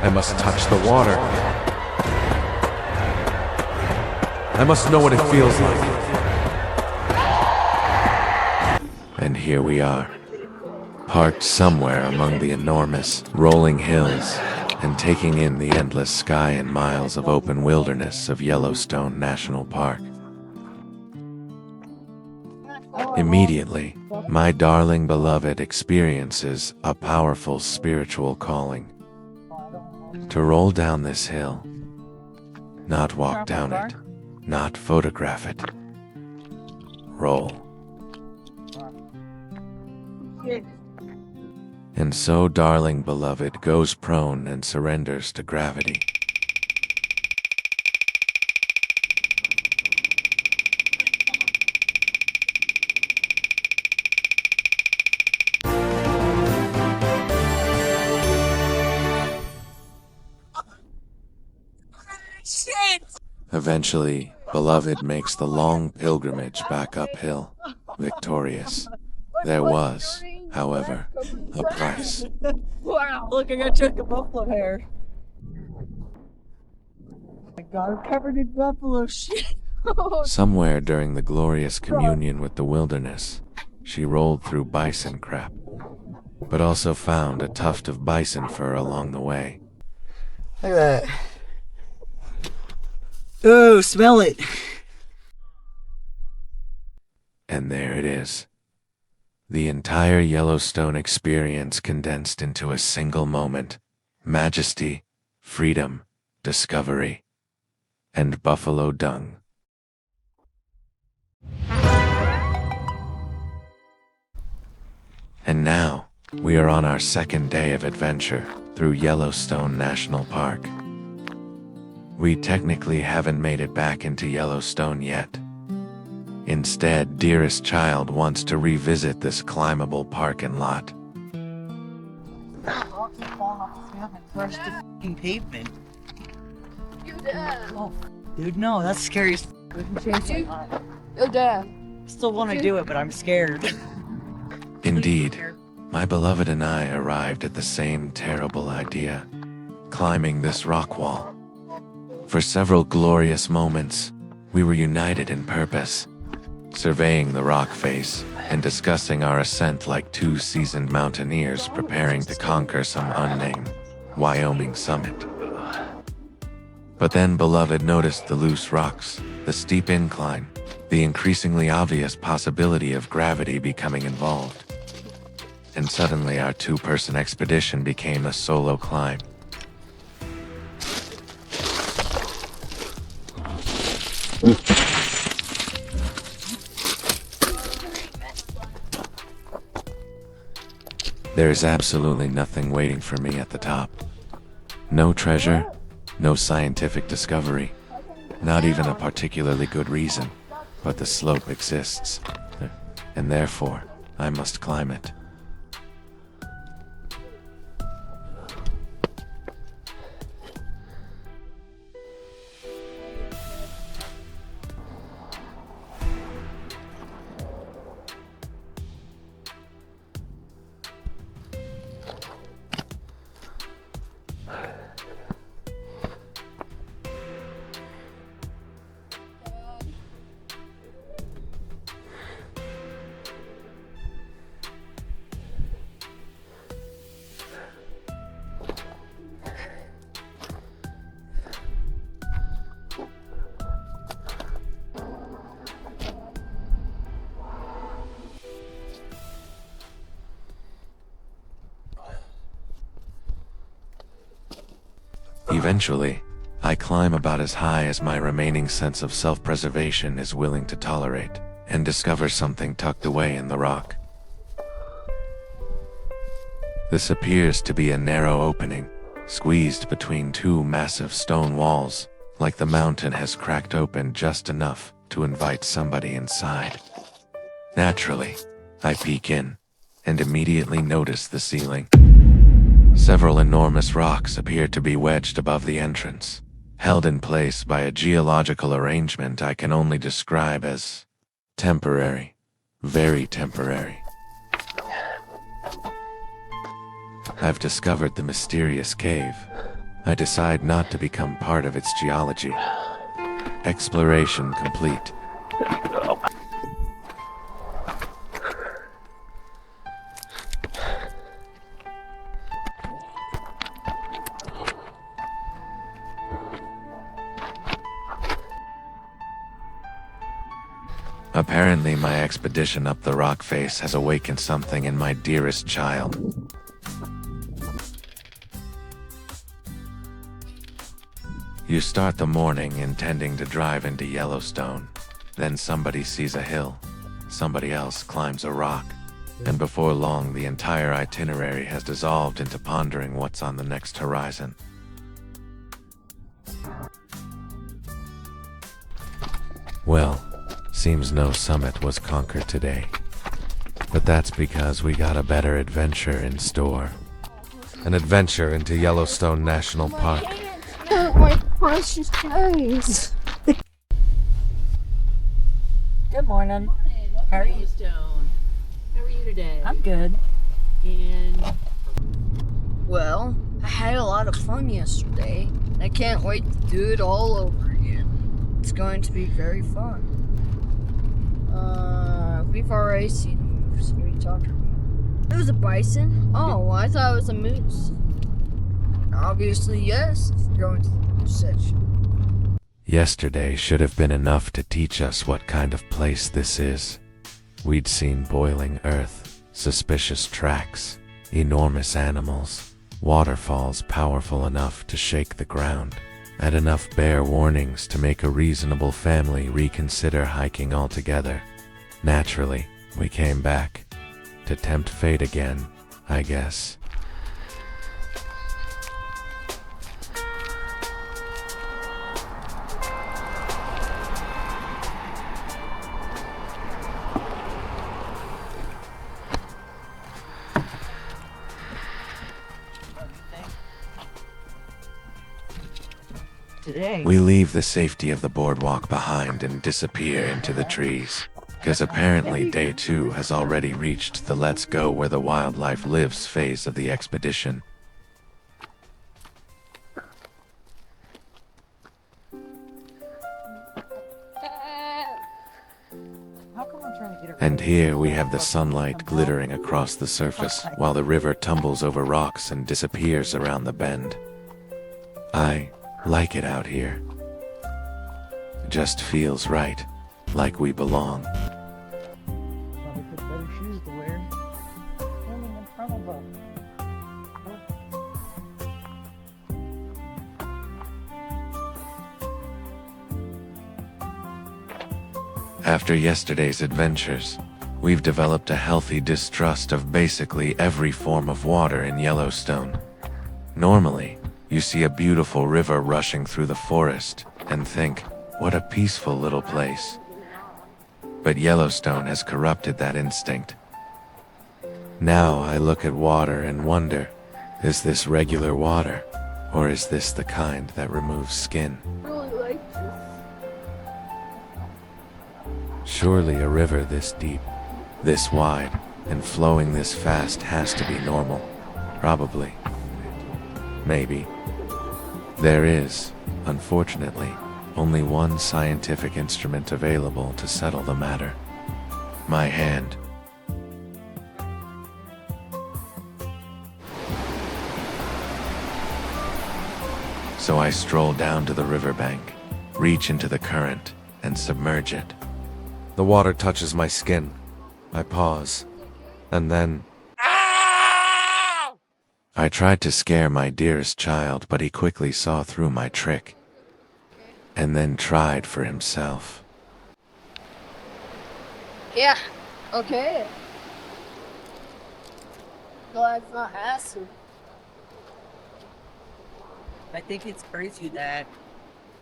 I must touch the water. I must know what it feels like. And here we are, parked somewhere among the enormous, rolling hills, and taking in the endless sky and miles of open wilderness of Yellowstone National Park. Immediately, my darling beloved experiences a powerful spiritual calling. To roll down this hill, not walk down it, not photograph it. Roll. And so darling beloved goes prone and surrenders to gravity. Eventually, beloved makes the long pilgrimage back uphill, victorious. There was, however, a price. Wow, look, I got chunk of buffalo hair. My God, I'm covered in buffalo shit. Somewhere during the glorious communion with the wilderness, she rolled through bison crap, but also found a tuft of bison fur along the way. Look at that. Oh, smell it. And there it is. The entire Yellowstone experience condensed into a single moment. Majesty, freedom, discovery, and buffalo dung. And now, we are on our second day of adventure through Yellowstone National Park. We technically haven't made it back into Yellowstone yet. Instead, dearest child wants to revisit this climbable parking lot. Crushed the f***ing pavement. You're dead. Oh, dude, no, that's scary as f***. You're dead. Still want to do it, but I'm scared. Indeed, my beloved and I arrived at the same terrible idea, climbing this rock wall. For several glorious moments, we were united in purpose, surveying the rock face and discussing our ascent like two seasoned mountaineers preparing to conquer some unnamed Wyoming summit. But then beloved noticed the loose rocks, the steep incline, the increasingly obvious possibility of gravity becoming involved. And suddenly our two-person expedition became a solo climb. There is absolutely nothing waiting for me at the top. No treasure, no scientific discovery, not even a particularly good reason, but the slope exists, and therefore, I must climb it. Eventually, I climb about as high as my remaining sense of self-preservation is willing to tolerate, and discover something tucked away in the rock. This appears to be a narrow opening, squeezed between two massive stone walls, like the mountain has cracked open just enough to invite somebody inside. Naturally, I peek in, and immediately notice the ceiling. Several enormous rocks appear to be wedged above the entrance, held in place by a geological arrangement I can only describe as temporary, very temporary. I've discovered the mysterious cave, I decide not to become part of its geology. Exploration complete. Apparently, my expedition up the rock face has awakened something in my dearest child. You start the morning intending to drive into Yellowstone. Then somebody sees a hill, somebody else climbs a rock, and before long the entire itinerary has dissolved into pondering what's on the next horizon. Well, seems no summit was conquered today. But that's because we got a better adventure in store. An adventure into Yellowstone National Park. My precious guys. Good morning. How are you? Yellowstone. How are you today? I'm good. And Well, I had a lot of fun yesterday. I can't wait to do it all over again. It's going to be very fun. We've already seen moose. What are you talking about? It was a bison? Oh, I thought it was a moose. Obviously, yes, if we're going to the moose section. Yesterday should have been enough to teach us what kind of place this is. We'd seen boiling earth, suspicious tracks, enormous animals, waterfalls powerful enough to shake the ground, and enough bare warnings to make a reasonable family reconsider hiking altogether. Naturally, we came back. To tempt fate again, I guess. Today. We leave the safety of the boardwalk behind and disappear into the trees. Because apparently day 2 has already reached the let's go where the wildlife lives phase of the expedition. How come I'm trying to get her? And here we have the sunlight glittering across the surface while the river tumbles over rocks and disappears around the bend. I like it out here. Just feels right, like we belong. Probably put better shoes to wear. Standing in front of us. After yesterday's adventures, we've developed a healthy distrust of basically every form of water in Yellowstone. Normally, you see a beautiful river rushing through the forest and think, what a peaceful little place. But Yellowstone has corrupted that instinct. Now I look at water and wonder, is this regular water, or is this the kind that removes skin? I really like this. Surely a river this deep, this wide, and flowing this fast has to be normal. Probably. Maybe. There is, unfortunately, only one scientific instrument available to settle the matter. My hand. So I stroll down to the riverbank, reach into the current, and submerge it. The water touches my skin. I pause, and then... I tried to scare my dearest child, but he quickly saw through my trick, and then tried for himself. Yeah, okay. Glad it's not acid. I think it's crazy that.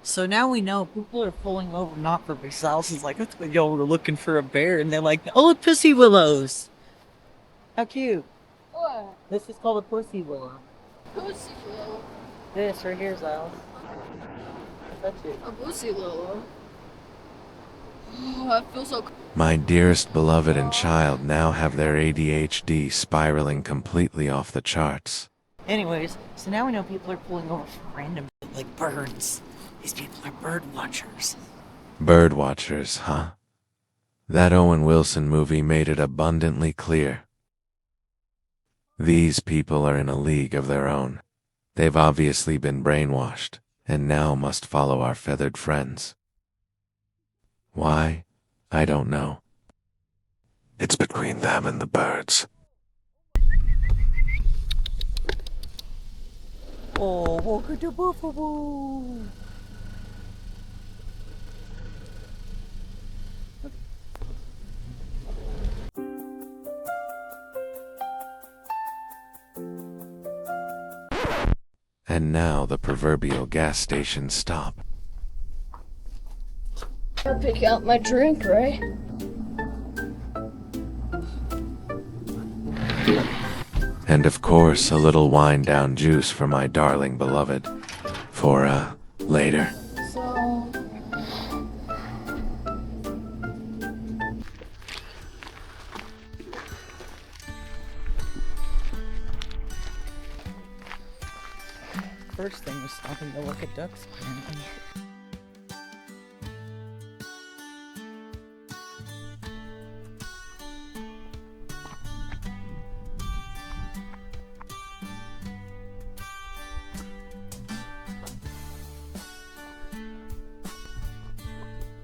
So now we know people are pulling over not for themselves. It's like, let's go, y'all were looking for a bear, and they're like, oh, look, pussy willows. How cute. What? This is called a pussy willow. Pussy willow. This right here is Alice. That's it. A pussy willow. Oh, I feel so. My dearest beloved and child now have their ADHD spiraling completely off the charts. Anyways, so now we know people are pulling over for random shit like birds. These people are bird watchers. Bird watchers, huh? That Owen Wilson movie made it abundantly clear. These people are in a league of their own. They've obviously been brainwashed, and now must follow our feathered friends. Why? I don't know. It's between them and the birds. Oh, welcome to Buffalo. And now the proverbial gas station stop. I'll pick out my drink, right? And of course, a little wind down juice for my darling beloved. For, later. So... First thing was stopping to look at ducks, apparently.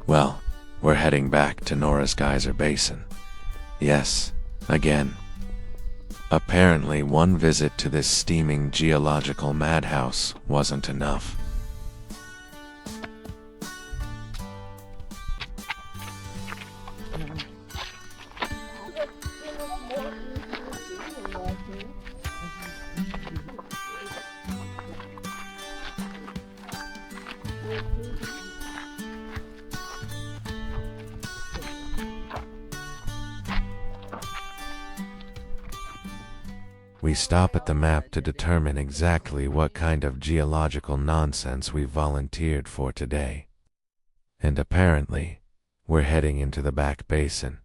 Well, we're heading back to Norris Geyser Basin. Yes, again. Apparently, one visit to this steaming geological madhouse wasn't enough. We stop at the map to determine exactly what kind of geological nonsense we volunteered for today. And apparently, we're heading into the Back Basin.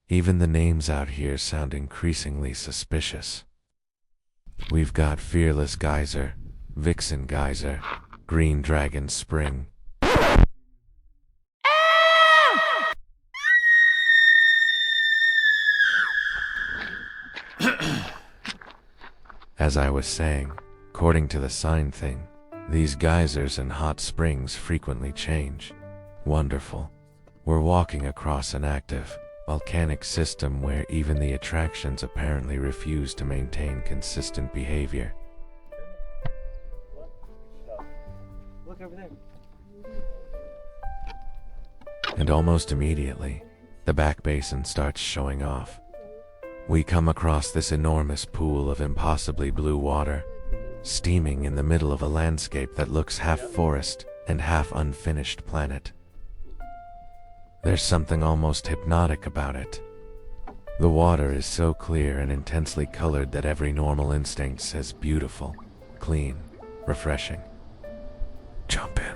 Even the names out here sound increasingly suspicious. We've got Fearless Geyser, Vixen Geyser, Green Dragon Spring. As I was saying, according to the sign thing, these geysers and hot springs frequently change. Wonderful. We're walking across an active, volcanic system where even the attractions apparently refuse to maintain consistent behavior. Look over there. And almost immediately, the Back Basin starts showing off. We come across this enormous pool of impossibly blue water, steaming in the middle of a landscape that looks half forest and half unfinished planet. There's something almost hypnotic about it. The water is so clear and intensely colored that every normal instinct says beautiful, clean, refreshing. Jump in.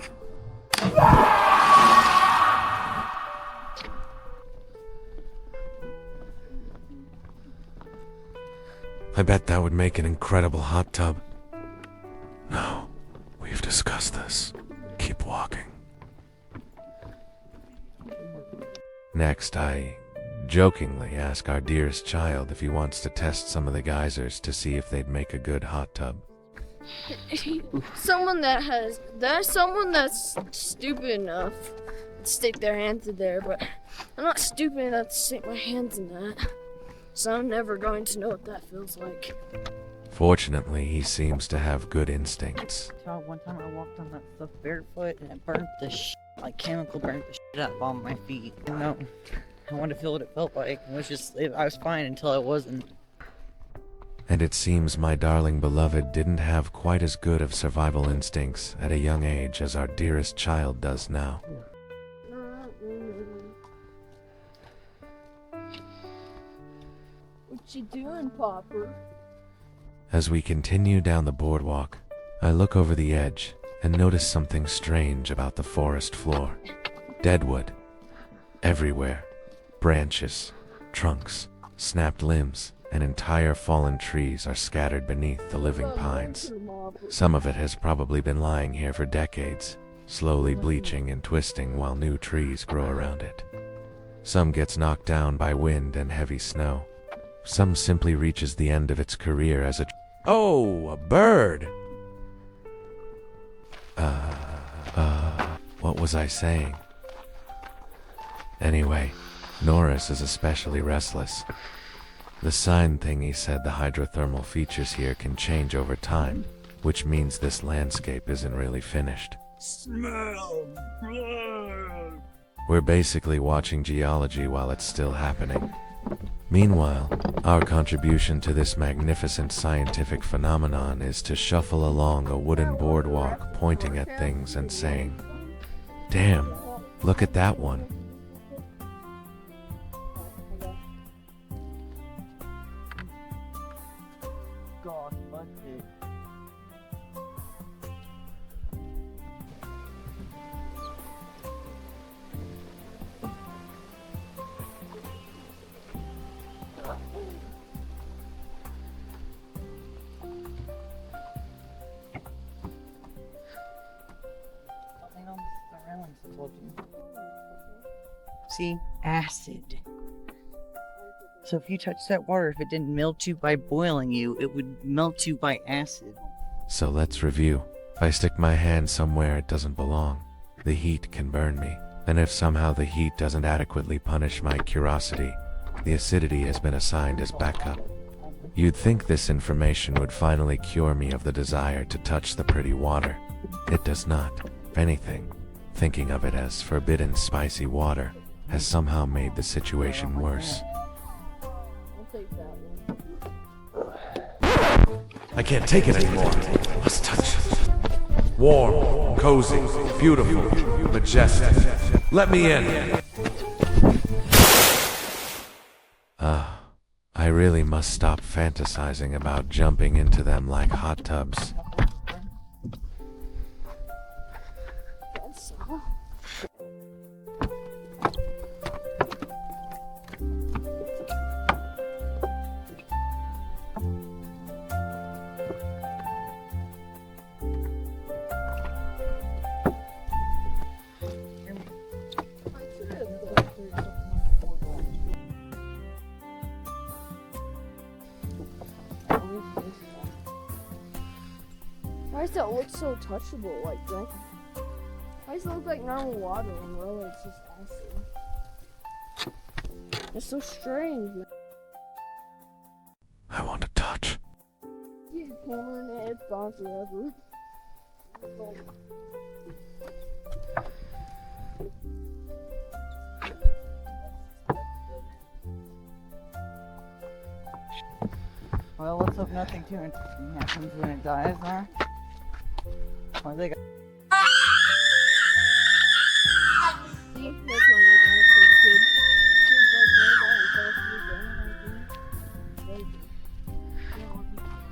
I bet that would make an incredible hot tub. No, we've discussed this. Keep walking. Next, I jokingly ask our dearest child if he wants to test some of the geysers to see if they'd make a good hot tub. There's someone that's stupid enough to stick their hands in there, but I'm not stupid enough to stick my hands in that. So I'm never going to know what that feels like. Fortunately, he seems to have good instincts. One time I walked on that stuff barefoot and it burnt the like chemical burnt the shit out of all my feet. You know, I wanted to feel what it felt like. I was fine until I wasn't. And it seems my darling beloved didn't have quite as good of survival instincts at a young age as our dearest child does now. What you doing, Popper? As we continue down the boardwalk, I look over the edge and notice something strange about the forest floor. Deadwood. Everywhere. Branches, trunks, snapped limbs, and entire fallen trees are scattered beneath the living pines. Some of it has probably been lying here for decades, slowly bleaching and twisting while new trees grow around it. Some gets knocked down by wind and heavy snow. Some simply reaches the end of its career as a Oh, a bird! What was I saying? Anyway, Norris is especially restless. The sign thingy said the hydrothermal features here can change over time, which means this landscape isn't really finished. Smell blood. We're basically watching geology while it's still happening. Meanwhile, our contribution to this magnificent scientific phenomenon is to shuffle along a wooden boardwalk pointing at things and saying, "Damn, look at that one." God, fuck it. See, acid. So if you touch that water, if it didn't melt you by boiling you, it would melt you by acid. So let's review. If I stick my hand somewhere it doesn't belong, the heat can burn me. And if somehow the heat doesn't adequately punish my curiosity, the acidity has been assigned as backup. You'd think this information would finally cure me of the desire to touch the pretty water. It does not. If anything, thinking of it as forbidden spicy water has somehow made the situation worse. I'll take that one. I can't take it anymore. Let's touch it. Warm, cozy, beautiful, majestic. Let me in. I really must stop fantasizing about jumping into them like hot tubs. That's all. Why does that look so touchable, like drinking? Why does it look like normal water when really it's just acid? It's so strange, man. I want to touch. You hammering it, it's gone forever. Well, let's hope nothing too interesting happens when it dies, huh? Or they got See, that's why they got it for the kid. Kids like that, it's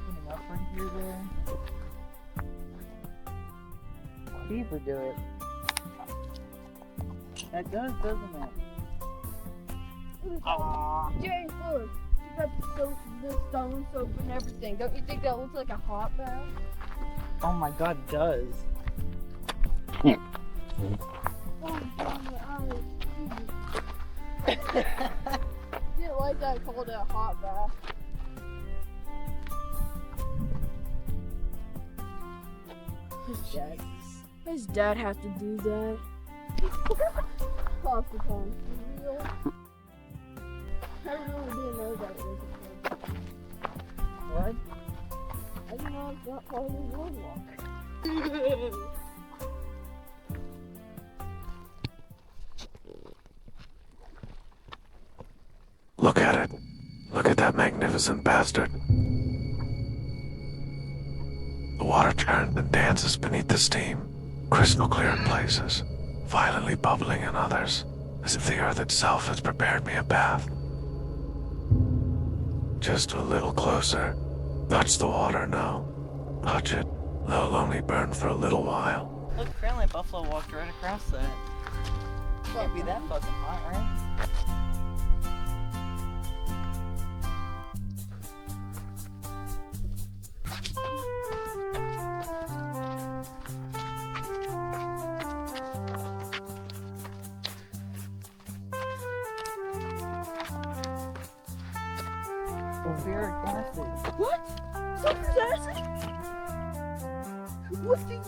putting up right here there. Beaver do it. That does, doesn't it? Aww. James, look. You got the stone soap and everything. Don't you think that looks like a hot bath? Oh my god, it does. Oh, my eyes. Didn't like that I called it a hot bath. His dad have to do that. Half the time. For real. I really didn't know that was a thing. What? I didn't know it's not part of the boardwalk. Look at it. Look at that magnificent bastard. The water churns and dances beneath the steam, crystal clear in places, violently bubbling in others, as if the earth itself has prepared me a bath. Just a little closer. Touch the water now. Touch it. They'll only burn for a little while. Look, apparently Buffalo walked right across that. Can't be that fucking hot, right? sulfuric acid. What? Sulfuric acid? What do you use?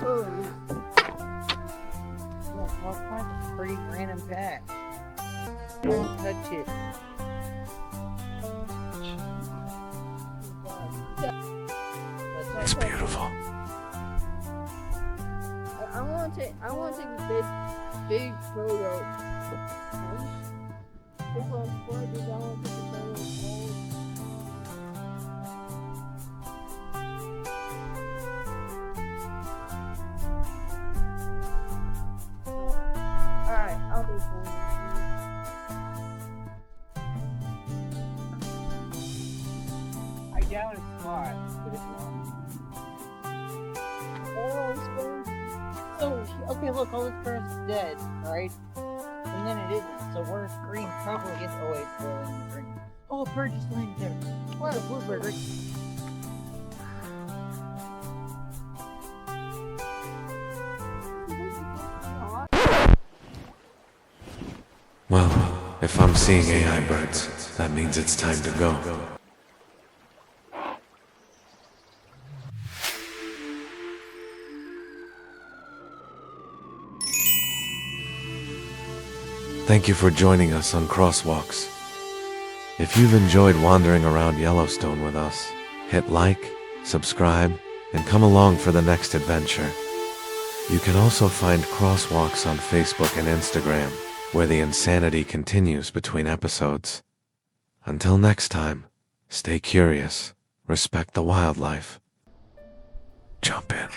Oh, Yeah, all kinds of pretty random packs. Don't touch it. It's beautiful. I want to take a big photo. Before I do that, I want to take a photo of all. Alright, I'll do it for you. I doubt it's hot, but it's long. Oh, it's going. So, okay, look, all this grass is dead, right? And then it isn't. So where's green probably is. Oh, wait, it's green. Oh, a bird just landed there. What a bluebird. Well, if I'm seeing AI birds, that means it's time to go. Thank you for joining us on Kross Walks. If you've enjoyed wandering around Yellowstone with us, hit like, subscribe, and come along for the next adventure. You can also find Kross Walks on Facebook and Instagram, where the insanity continues between episodes. Until next time, stay curious, respect the wildlife, jump in.